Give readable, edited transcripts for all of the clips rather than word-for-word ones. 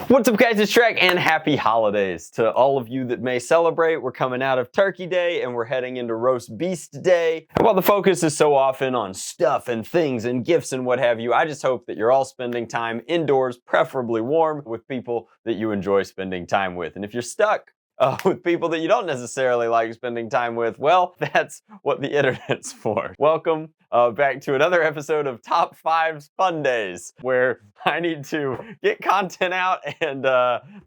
What's up guys, it's Drac and happy holidays to all of you that may celebrate. We're coming out of Turkey Day and we're heading into Roast Beast Day. And while the focus is so often on stuff and things and gifts and what have you, I just hope that you're all spending time indoors, preferably warm, with people that you enjoy spending time with. And if you're stuck with people that you don't necessarily like spending time with, well, that's what the internet's for. Welcome back to another episode of Top 5's Fun Days, where I need to get content out and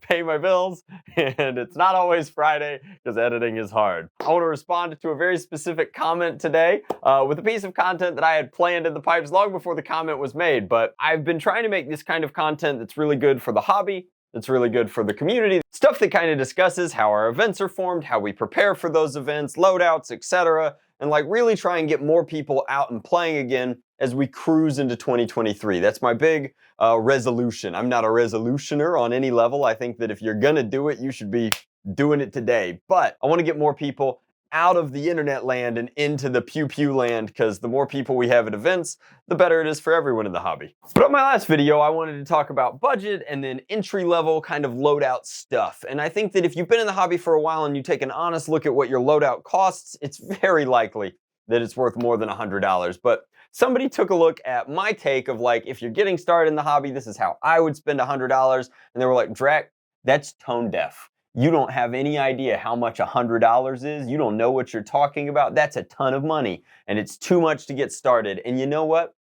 pay my bills, and it's not always Friday because editing is hard. I want to respond to a very specific comment today with a piece of content that I had planned in the pipes long before the comment was made, but I've been trying to make this kind of content that's really good for the hobby, that's really good for the community. Stuff that kind of discusses how our events are formed, how we prepare for those events, loadouts, etc. And like really try and get more people out and playing again as we cruise into 2023. That's my big resolution. I'm not a resolutioner on any level. I think that if you're gonna do it, you should be doing it today. But I want to get more people out of the internet land and into the pew land, because the more people we have at events, the better it is for everyone in the hobby. But on my last video, I wanted to talk about budget and then entry-level kind of loadout stuff. And I think that if you've been in the hobby for a while and you take an honest look at what your loadout costs, it's very likely that it's worth more than $100. But somebody took a look at my take of like, if you're getting started in the hobby, this is how I would spend $100. And they were like, Drac, that's tone deaf. You don't have any idea how much $100 is. You don't know what you're talking about. That's a ton of money, and it's too much to get started. And you know what?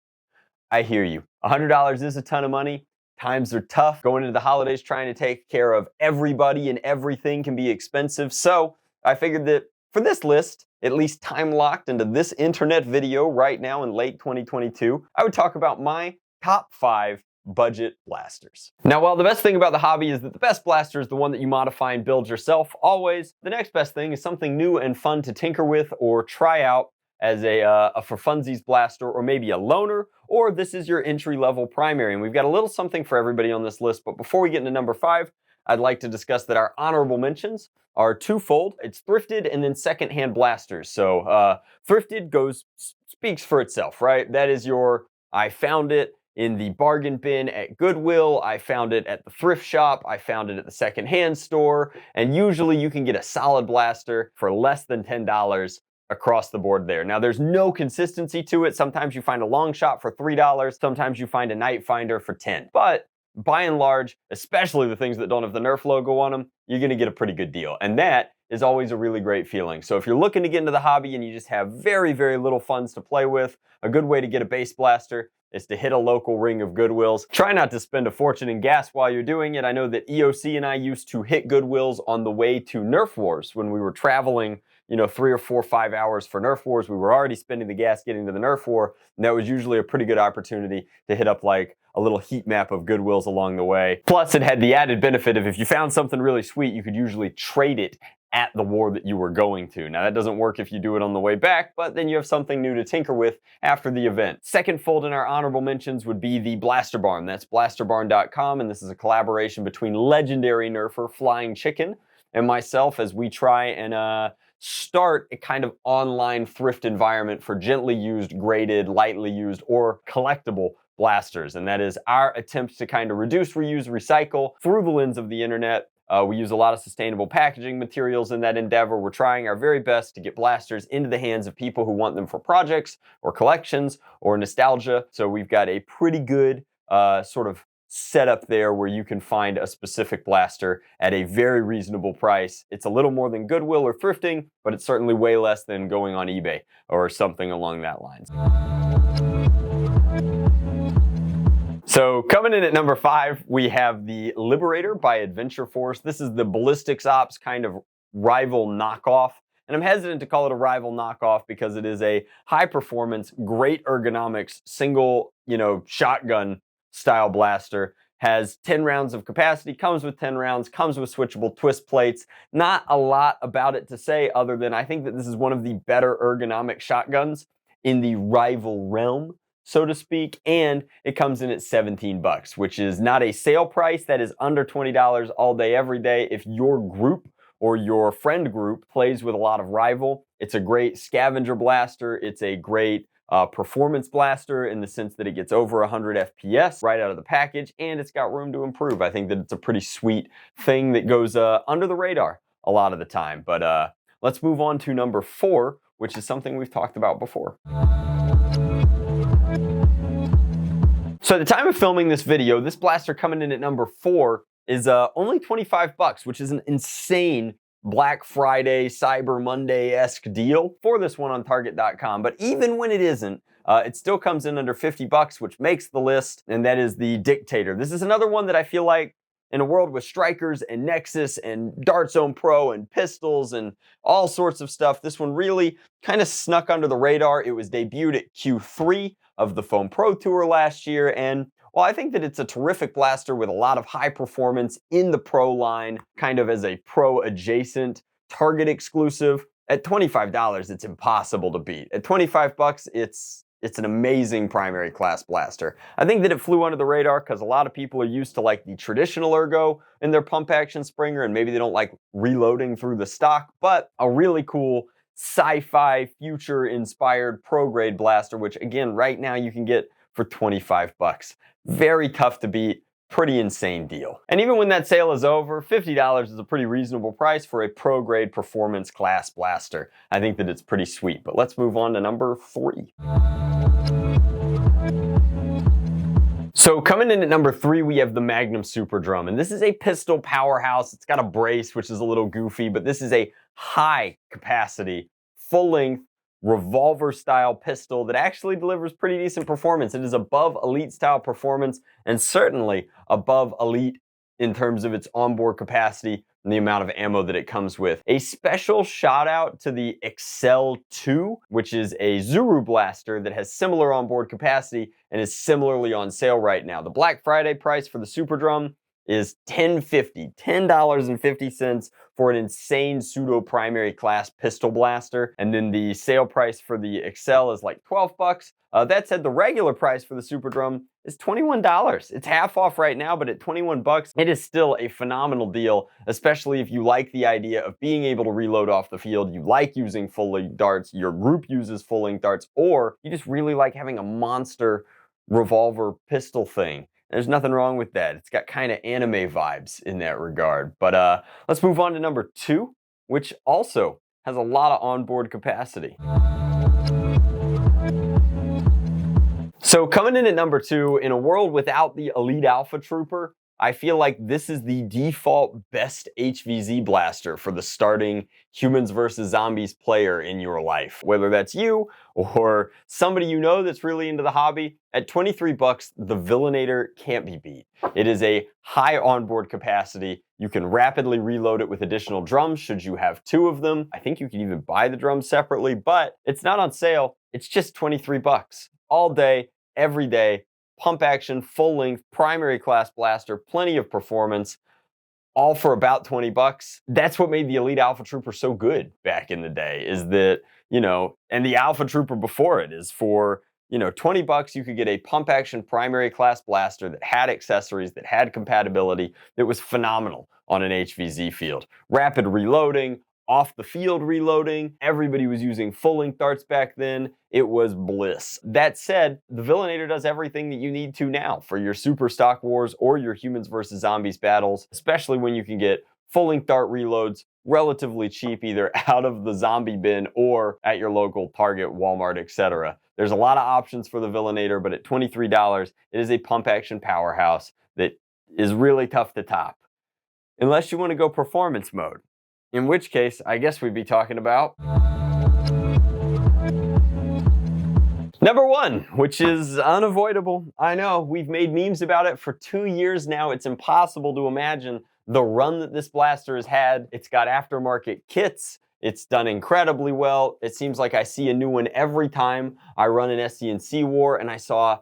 I hear you. $100 is a ton of money. Times are tough. Going into the holidays, trying to take care of everybody and everything can be expensive. So I figured that for this list, at least time locked into this internet video right now in late 2022, I would talk about my top 5 budget blasters. Now, while the best thing about the hobby is that the best blaster is the one that you modify and build yourself always, the next best thing is something new and fun to tinker with or try out as a for funsies blaster, or maybe a loner, or this is your entry-level primary. And we've got a little something for everybody on this list, but before we get into number 5, I'd like to discuss that our honorable mentions are twofold. It's thrifted and then secondhand blasters. So thrifted speaks for itself, right? That is your, I found it in the bargain bin at Goodwill, I found it at the thrift shop, I found it at the secondhand store, and usually you can get a solid blaster for less than $10 across the board there. Now there's no consistency to it. Sometimes you find a long shot for $3, sometimes you find a night finder for $10. But by and large, especially the things that don't have the Nerf logo on them, you're gonna get a pretty good deal. And that is always a really great feeling. So if you're looking to get into the hobby and you just have very, very little funds to play with, a good way to get a base blaster is to hit a local ring of Goodwills. Try not to spend a fortune in gas while you're doing it. I know that EOC and I used to hit Goodwills on the way to Nerf Wars when we were traveling, 3 or 4 or 5 hours for Nerf Wars. We were already spending the gas getting to the Nerf War, and that was usually a pretty good opportunity to hit up like a little heat map of Goodwills along the way. Plus, it had the added benefit of if you found something really sweet, you could usually trade it at the war that you were going to. Now that doesn't work if you do it on the way back, but then you have something new to tinker with after the event. Second fold in our honorable mentions would be the Blaster Barn. That's blasterbarn.com, and this is a collaboration between legendary nerfer Flying Chicken and myself as we try and start a kind of online thrift environment for gently used, graded, lightly used, or collectible blasters. And that is our attempt to kind of reduce, reuse, recycle through the lens of the internet. We use a lot of sustainable packaging materials in that endeavor. We're trying our very best to get blasters into the hands of people who want them for projects or collections or nostalgia. So we've got a pretty good sort of setup there where you can find a specific blaster at a very reasonable price. It's a little more than Goodwill or thrifting, but it's certainly way less than going on eBay or something along that lines. So coming in at number 5, we have the Liberator by Adventure Force. This is the Ballistics Ops kind of rival knockoff. And I'm hesitant to call it a rival knockoff because it is a high performance, great ergonomics, single, shotgun style blaster. Has 10 rounds of capacity, comes with 10 rounds, comes with switchable twist plates. Not a lot about it to say other than I think that this is one of the better ergonomic shotguns in the rival realm, so to speak, and it comes in at $17, which is not a sale price. That is under $20 all day, every day. If your group or your friend group plays with a lot of rival, it's a great scavenger blaster. It's a great performance blaster in the sense that it gets over 100 FPS right out of the package, and it's got room to improve. I think that it's a pretty sweet thing that goes under the radar a lot of the time. But let's move on to number 4, which is something we've talked about before. So at the time of filming this video, this blaster coming in at number 4 is only $25, which is an insane Black Friday, Cyber Monday-esque deal for this one on Target.com. But even when it isn't, it still comes in under $50, which makes the list, and that is the Dictator. This is another one that I feel like, in a world with strikers and Nexus and Dart Zone Pro and pistols and all sorts of stuff, this one really kind of snuck under the radar. It was debuted at Q3 of the Foam Pro Tour last year, and well, I think that it's a terrific blaster with a lot of high performance in the Pro line, kind of as a Pro adjacent Target exclusive. At $25, it's impossible to beat. At $25, it's an amazing primary class blaster. I think that it flew under the radar because a lot of people are used to like the traditional ergo in their pump action Springer, and maybe they don't like reloading through the stock, but a really cool sci-fi future inspired pro grade blaster, which again, right now you can get for $25. Very tough to beat. Pretty insane deal. And even when that sale is over, $50 is a pretty reasonable price for a pro grade performance class blaster. I think that it's pretty sweet, but let's move on to number 3. So coming in at number 3, we have the Magnum Super Drum, and this is a pistol powerhouse. It's got a brace, which is a little goofy, but this is a high capacity, full length, revolver style pistol that actually delivers pretty decent performance. It is above elite style performance and certainly above elite in terms of its onboard capacity and the amount of ammo that it comes with. A special shout out to the Excel 2, which is a Zuru blaster that has similar onboard capacity and is similarly on sale right now. The Black Friday price for the Super Drum is $10.50 for an insane pseudo primary class pistol blaster. And then the sale price for the Excel is like $12. That said, the regular price for the Super Drum is $21. It's half off right now, but at $21, it is still a phenomenal deal, especially if you like the idea of being able to reload off the field, you like using full-length darts, your group uses full-length darts, or you just really like having a monster revolver pistol thing. There's nothing wrong with that. It's got kind of anime vibes in that regard. But let's move on to number 2, which also has a lot of onboard capacity. So coming in at number 2, in a world without the Elite Alpha Trooper, I feel like this is the default best HVZ blaster for the starting humans versus zombies player in your life. Whether that's you or somebody you know that's really into the hobby, at $23, the Villanator can't be beat. It is a high onboard capacity. You can rapidly reload it with additional drums should you have 2 of them. I think you can even buy the drums separately, but it's not on sale. It's just $23. All day, every day. Pump action, full length, primary class blaster, plenty of performance, all for about $20. That's what made the Elite Alpha Trooper so good back in the day, is that, you know, and the Alpha Trooper before it is for, you know, $20 you could get a pump action primary class blaster that had accessories, that had compatibility, that was phenomenal on an HVZ field. Rapid reloading, off the field reloading, everybody was using full length darts back then. It was bliss. That said, the Villanator does everything that you need to now for your super stock wars or your humans versus zombies battles, especially when you can get full length dart reloads relatively cheap, either out of the zombie bin or at your local Target, Walmart, etc. There's a lot of options for the Villanator, but at $23, it is a pump action powerhouse that is really tough to top. Unless you want to go performance mode. In which case, I guess we'd be talking about number 1, which is unavoidable. I know, we've made memes about it for 2 years now. It's impossible to imagine the run that this blaster has had. It's got aftermarket kits. It's done incredibly well. It seems like I see a new one every time I run an SCNC war, and I saw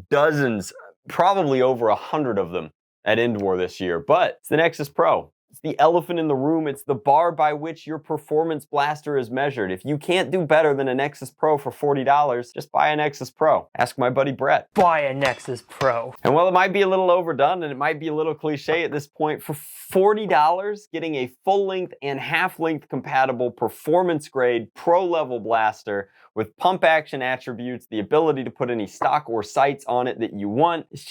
dozens, probably over 100 of them at End War this year. But it's the Nexus Pro. It's the elephant in the room. It's the bar by which your performance blaster is measured. If you can't do better than a Nexus Pro for $40, just buy a Nexus Pro. Ask my buddy Brett. Buy a Nexus Pro. And while it might be a little overdone and it might be a little cliche at this point, for $40, getting a full-length and half-length compatible performance-grade pro-level blaster with pump action attributes, the ability to put any stock or sights on it that you want. It's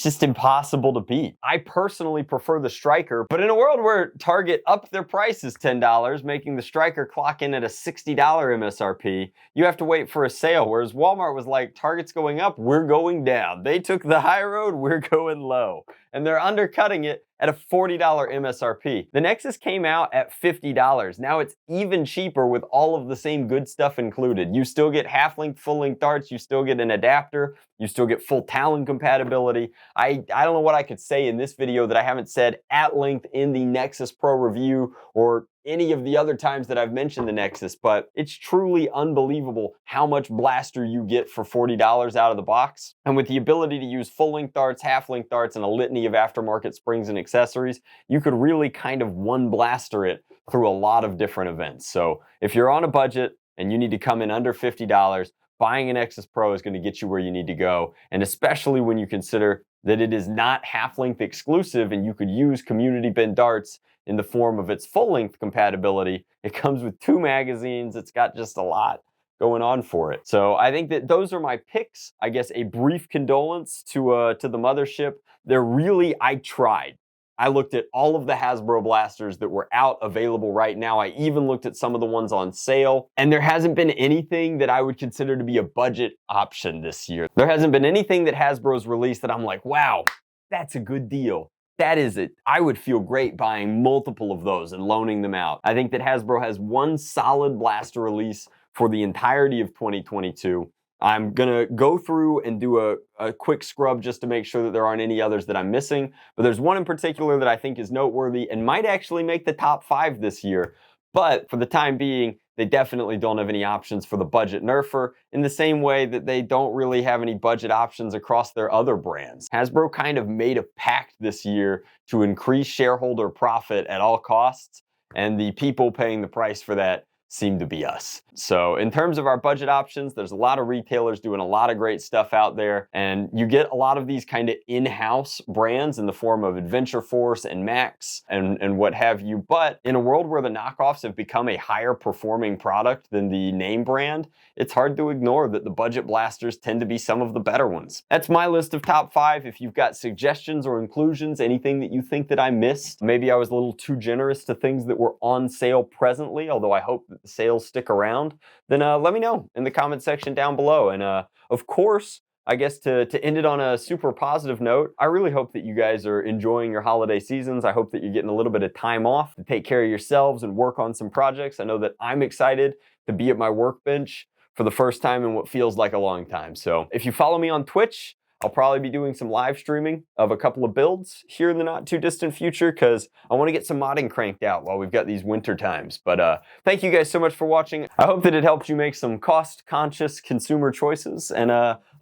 just impossible to beat. I personally prefer the Striker, but in a world where Target upped their prices $10, making the Striker clock in at a $60 MSRP, you have to wait for a sale, whereas Walmart was like, Target's going up, we're going down. They took the high road, we're going low. And they're undercutting it at a $40 MSRP. The Nexus came out at $50. Now it's even cheaper with all of the same good stuff included. You still get half-length, full-length darts, you still get an adapter, you still get full Talon compatibility. I don't know what I could say in this video that I haven't said at length in the Nexus Pro review or any of the other times that I've mentioned the Nexus, but it's truly unbelievable how much blaster you get for $40 out of the box. And with the ability to use full-length darts, half-length darts, and a litany of aftermarket springs and accessories, you could really kind of one blaster it through a lot of different events. So if you're on a budget and you need to come in under $50, buying a Nexus Pro is going to get you where you need to go, and especially when you consider that it is not half-length exclusive and you could use community bin darts in the form of its full-length compatibility. It comes with 2 magazines. It's got just a lot going on for it. So I think that those are my picks. I guess a brief condolence to the mothership. I tried. I looked at all of the Hasbro blasters that were out available right now. I even looked at some of the ones on sale, and there hasn't been anything that I would consider to be a budget option this year. There hasn't been anything that Hasbro's released that I'm like, wow, that's a good deal. That is it. I would feel great buying multiple of those and loaning them out. I think that Hasbro has one solid blaster release for the entirety of 2022. I'm gonna go through and do a quick scrub just to make sure that there aren't any others that I'm missing. But there's one in particular that I think is noteworthy and might actually make the top 5 this year. But for the time being, they definitely don't have any options for the budget nerfer in the same way that they don't really have any budget options across their other brands. Hasbro kind of made a pact this year to increase shareholder profit at all costs, and the people paying the price for that seem to be us. So in terms of our budget options, there's a lot of retailers doing a lot of great stuff out there, and you get a lot of these kind of in-house brands in the form of Adventure Force and Max and what have you. But in a world where the knockoffs have become a higher performing product than the name brand, it's hard to ignore that the budget blasters tend to be some of the better ones. That's my list of top 5. If you've got suggestions or inclusions, anything that you think that I missed, maybe I was a little too generous to things that were on sale presently, although I hope that the sales stick around, then let me know in the comment section down below. And of course, I guess to end it on a super positive note, I really hope that you guys are enjoying your holiday seasons. I hope that you're getting a little bit of time off to take care of yourselves and work on some projects. I know that I'm excited to be at my workbench for the first time in what feels like a long time. So if you follow me on Twitch, I'll probably be doing some live streaming of a couple of builds here in the not too distant future because I want to get some modding cranked out while we've got these winter times. But thank you guys so much for watching. I hope that it helped you make some cost-conscious consumer choices. And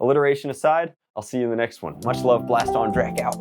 alliteration aside, I'll see you in the next one. Much love, Blast on, Drac out.